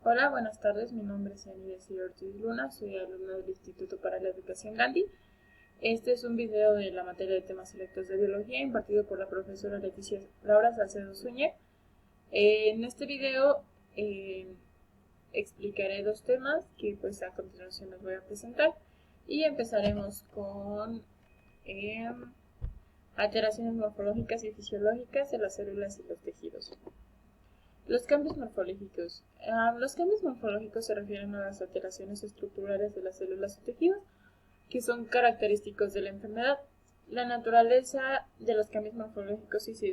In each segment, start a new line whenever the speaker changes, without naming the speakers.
Hola, buenas tardes. Mi nombre es Anidesia Ortiz Luna. Soy alumna del Instituto para la Educación Gandhi. Este es un video de la materia de temas selectos de biología impartido por la profesora Leticia Laura Salcedo Zúñez. En este video explicaré dos temas que pues a continuación les voy a presentar y empezaremos con alteraciones morfológicas y fisiológicas de las células y los tejidos. Los cambios morfológicos. Los cambios morfológicos se refieren a las alteraciones estructurales de las células o tejidos que son característicos de la enfermedad. La naturaleza de los cambios morfológicos y su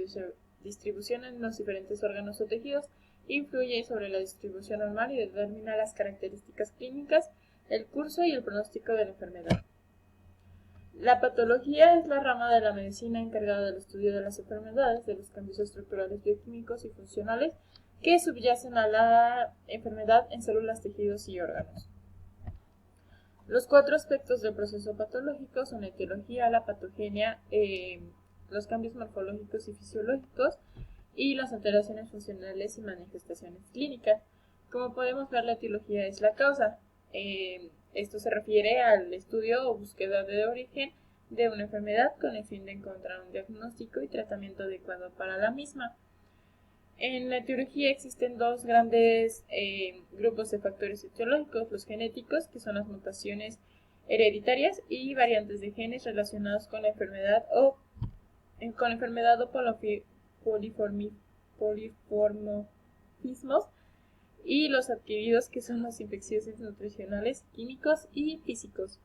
distribución en los diferentes órganos o tejidos influye sobre la distribución normal y determina las características clínicas, el curso y el pronóstico de la enfermedad. La patología es la rama de la medicina encargada del estudio de las enfermedades, de los cambios estructurales bioquímicos y funcionales que subyacen a la enfermedad en células, tejidos y órganos. Los cuatro aspectos del proceso patológico son la etiología, la patogenia, los cambios morfológicos y fisiológicos y las alteraciones funcionales y manifestaciones clínicas. Como podemos ver, la etiología es la causa. Esto se refiere al estudio o búsqueda de origen de una enfermedad con el fin de encontrar un diagnóstico y tratamiento adecuado para la misma. En la etiología existen dos grandes grupos de factores etiológicos, los genéticos, que son las mutaciones hereditarias, y variantes de genes relacionados con la enfermedad o polimorfismos, y los adquiridos, que son las infecciones nutricionales, químicos y físicos.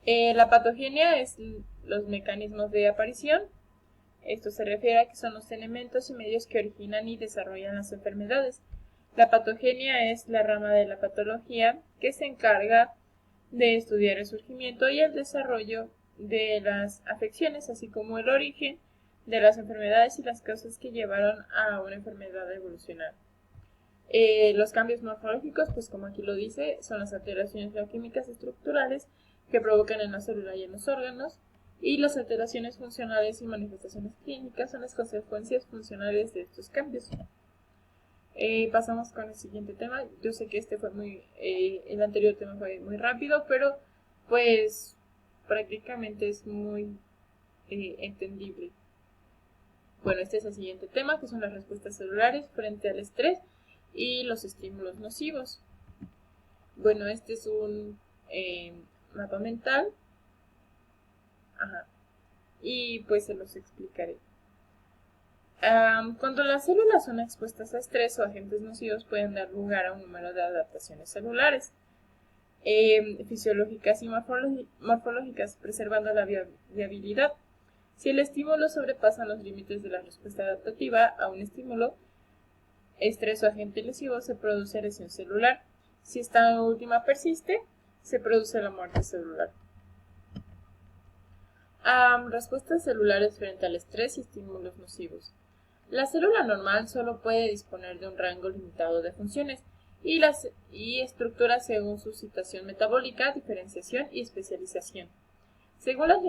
La patogenia es los mecanismos de aparición. Esto se refiere a que son los elementos y medios que originan y desarrollan las enfermedades. La patogenia es la rama de la patología que se encarga de estudiar el surgimiento y el desarrollo de las afecciones, así como el origen de las enfermedades y las causas que llevaron a una enfermedad a evolucionar. Los cambios morfológicos, pues como aquí lo dice, son las alteraciones bioquímicas estructurales que provocan en la célula y en los órganos, y las alteraciones funcionales y manifestaciones clínicas son las consecuencias funcionales de estos cambios. Pasamos con el siguiente tema. Yo sé que el anterior tema fue muy rápido, pero pues prácticamente es muy entendible. Bueno, este es el siguiente tema, que son las respuestas celulares frente al estrés y los estímulos nocivos. Bueno, este es un mapa mental. Y pues se los explicaré. Cuando las células son expuestas a estrés o agentes nocivos, pueden dar lugar a un número de adaptaciones celulares, fisiológicas y morfológicas, preservando la viabilidad. Si el estímulo sobrepasa los límites de la respuesta adaptativa a un estímulo, estrés o agente lesivo, se produce lesión celular. Si esta última persiste, se produce la muerte celular. Respuestas celulares frente al estrés y estímulos nocivos. La célula normal solo puede disponer de un rango limitado de funciones y estructuras según su situación metabólica, diferenciación y especialización. Según las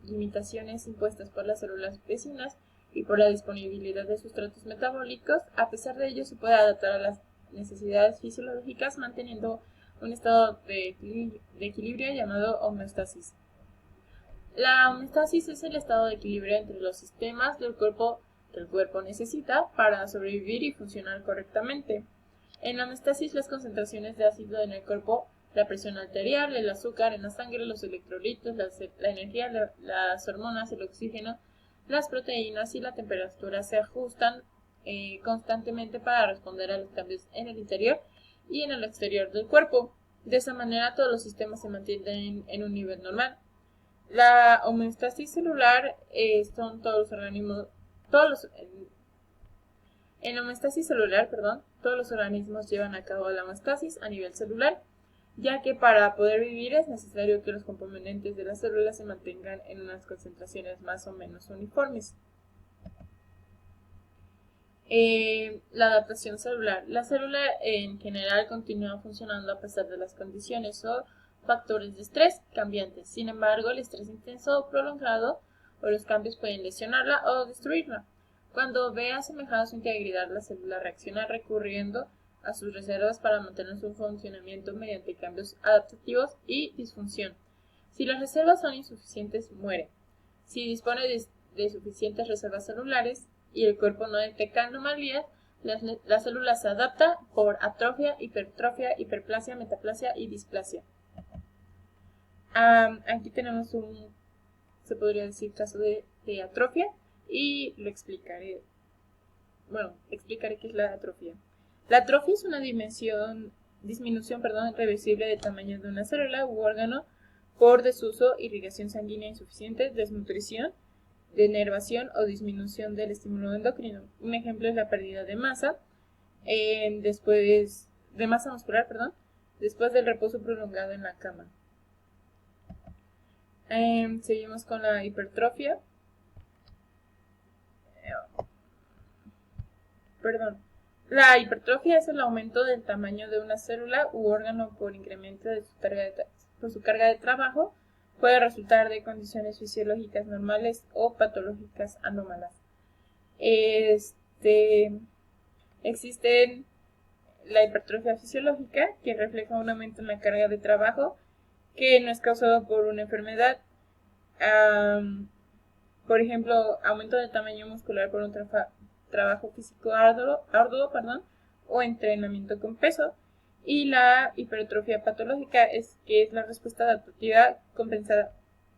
limitaciones impuestas por las células vecinas y por la disponibilidad de sustratos metabólicos, a pesar de ello se puede adaptar a las necesidades fisiológicas manteniendo un estado de equilibrio llamado homeostasis. La homeostasis es el estado de equilibrio entre los sistemas del cuerpo que el cuerpo necesita para sobrevivir y funcionar correctamente. En la homeostasis, las concentraciones de ácido en el cuerpo, la presión arterial, el azúcar en la sangre, los electrolitos, la energía, las hormonas, el oxígeno, las proteínas y la temperatura se ajustan constantemente para responder a los cambios en el interior y en el exterior del cuerpo. De esa manera, todos los sistemas se mantienen en un nivel normal. La homeostasis celular son todos los organismos, en la homeostasis celular, todos los organismos llevan a cabo la homeostasis a nivel celular, ya que para poder vivir es necesario que los componentes de las células se mantengan en unas concentraciones más o menos uniformes. La adaptación celular. La célula en general continúa funcionando a pesar de las condiciones o factores de estrés cambiantes. Sin embargo, el estrés intenso o prolongado o los cambios pueden lesionarla o destruirla. Cuando ve asemejada su integridad, la célula reacciona recurriendo a sus reservas para mantener su funcionamiento mediante cambios adaptativos y disfunción. Si las reservas son insuficientes, muere. Si dispone de suficientes reservas celulares y el cuerpo no detecta anomalías, la célula se adapta por atrofia, hipertrofia, hiperplasia, metaplasia y displasia. Aquí tenemos se podría decir, caso de atrofia y lo explicaré. Bueno, explicaré qué es la atrofia. La atrofia es una disminución irreversible de tamaño de una célula u órgano por desuso, irrigación sanguínea insuficiente, desnutrición, denervación o disminución del estímulo endocrino. Un ejemplo es la pérdida de masa, de masa muscular, después del reposo prolongado en la cama. Seguimos con la hipertrofia. La hipertrofia es el aumento del tamaño de una célula u órgano por incremento de su carga de trabajo. Puede resultar de condiciones fisiológicas normales o patológicas anómalas. Existe la hipertrofia fisiológica, que refleja un aumento en la carga de trabajo que no es causado por una enfermedad. Por ejemplo, aumento del tamaño muscular por un trabajo físico arduo, o entrenamiento con peso. Y la hipertrofia patológica que es la respuesta adaptativa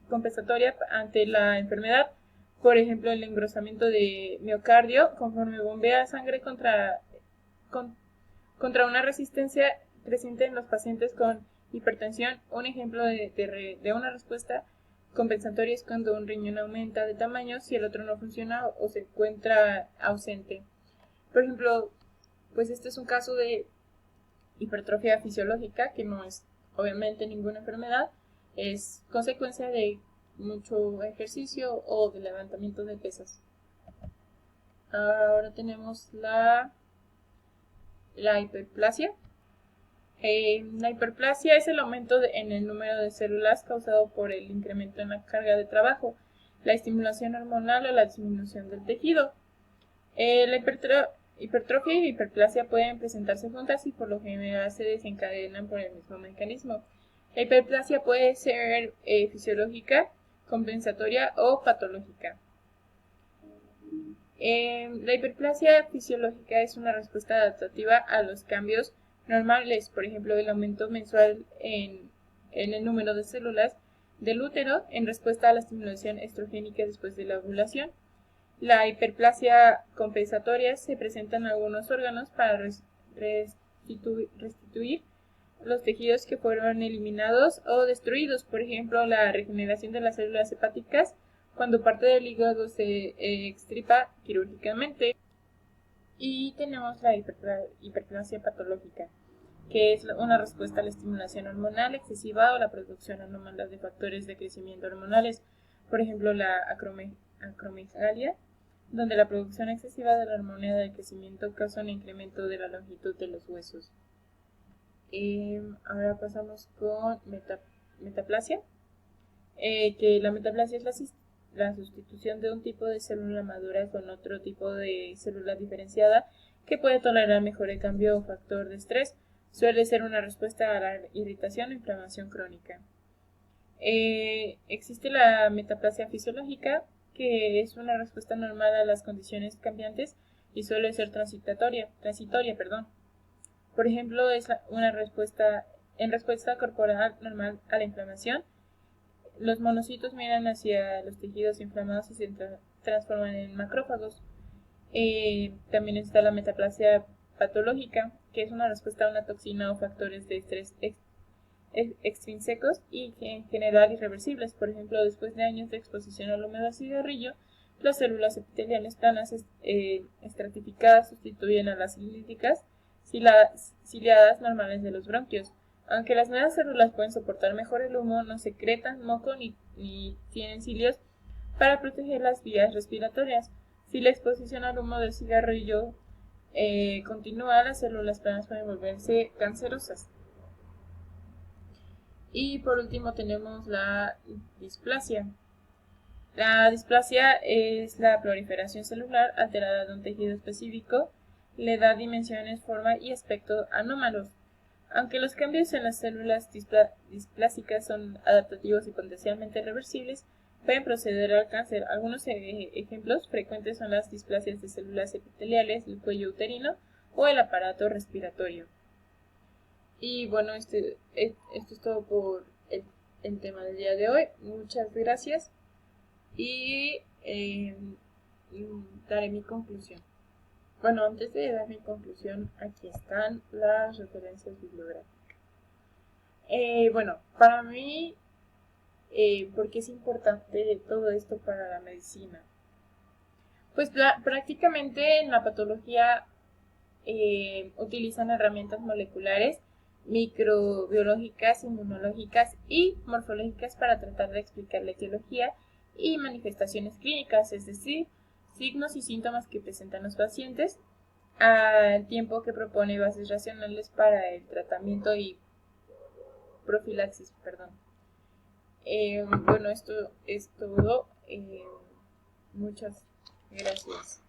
compensatoria ante la enfermedad. Por ejemplo, el engrosamiento de miocardio conforme bombea sangre contra una resistencia creciente en los pacientes con hipertensión. Un ejemplo de una respuesta compensatoria es cuando un riñón aumenta de tamaño si el otro no funciona o se encuentra ausente. Por ejemplo, pues este es un caso de hipertrofia fisiológica, que no es obviamente ninguna enfermedad, es consecuencia de mucho ejercicio o de levantamiento de pesas. Ahora tenemos la hiperplasia. La hiperplasia es el aumento en el número de células causado por el incremento en la carga de trabajo, la estimulación hormonal o la disminución del tejido. La hipertrofia y la hiperplasia pueden presentarse juntas y por lo general se desencadenan por el mismo mecanismo. La hiperplasia puede ser fisiológica, compensatoria o patológica. La hiperplasia fisiológica es una respuesta adaptativa a los cambios normales, por ejemplo, el aumento mensual en el número de células del útero en respuesta a la estimulación estrogénica después de la ovulación. La hiperplasia compensatoria se presenta en algunos órganos para restituir los tejidos que fueron eliminados o destruidos, por ejemplo, la regeneración de las células hepáticas cuando parte del hígado se extirpa quirúrgicamente. Y tenemos la hiperplasia patológica, que es una respuesta a la estimulación hormonal excesiva o la producción anómala de factores de crecimiento hormonales, por ejemplo la acromegalia, donde la producción excesiva de la hormona del crecimiento causa un incremento de la longitud de los huesos. Ahora pasamos con metaplasia, que la metaplasia es la sustitución de un tipo de célula madura con otro tipo de célula diferenciada que puede tolerar mejor el cambio o factor de estrés. Suele ser una respuesta a la irritación o inflamación crónica. Existe la metaplasia fisiológica, que es una respuesta normal a las condiciones cambiantes y suele ser transitoria. Por ejemplo, es una respuesta corporal normal a la inflamación. Los monocitos miran hacia los tejidos inflamados y se transforman en macrófagos. También está la metaplasia patológica, que es una respuesta a una toxina o factores de estrés extrínsecos y en general irreversibles. Por ejemplo, después de años de exposición al humo del cigarrillo, las células epiteliales planas estratificadas sustituyen a las cilíndricas ciliadas normales de los bronquios. Aunque las nuevas células pueden soportar mejor el humo, no secretan moco ni tienen cilios para proteger las vías respiratorias. Si la exposición al humo del cigarrillo continúa, las células planas pueden volverse cancerosas. Y por último tenemos la displasia. La displasia es la proliferación celular alterada de un tejido específico le da dimensiones, forma y aspecto anómalos. Aunque los cambios en las células displásicas son adaptativos y potencialmente reversibles, pueden proceder al cáncer. Algunos ejemplos frecuentes son las displasias de células epiteliales del cuello uterino o el aparato respiratorio. Y bueno, esto es todo por el tema del día de hoy. Muchas gracias y daré mi conclusión. Bueno, antes de dar mi conclusión, aquí están las referencias bibliográficas. Bueno, para mí, ¿por qué es importante todo esto para la medicina? Pues prácticamente en la patología utilizan herramientas moleculares, microbiológicas, inmunológicas y morfológicas para tratar de explicar la etiología y manifestaciones clínicas, es decir, signos y síntomas que presentan los pacientes, al tiempo que propone bases racionales para el tratamiento y profilaxis, perdón. Bueno, esto es todo. Muchas gracias.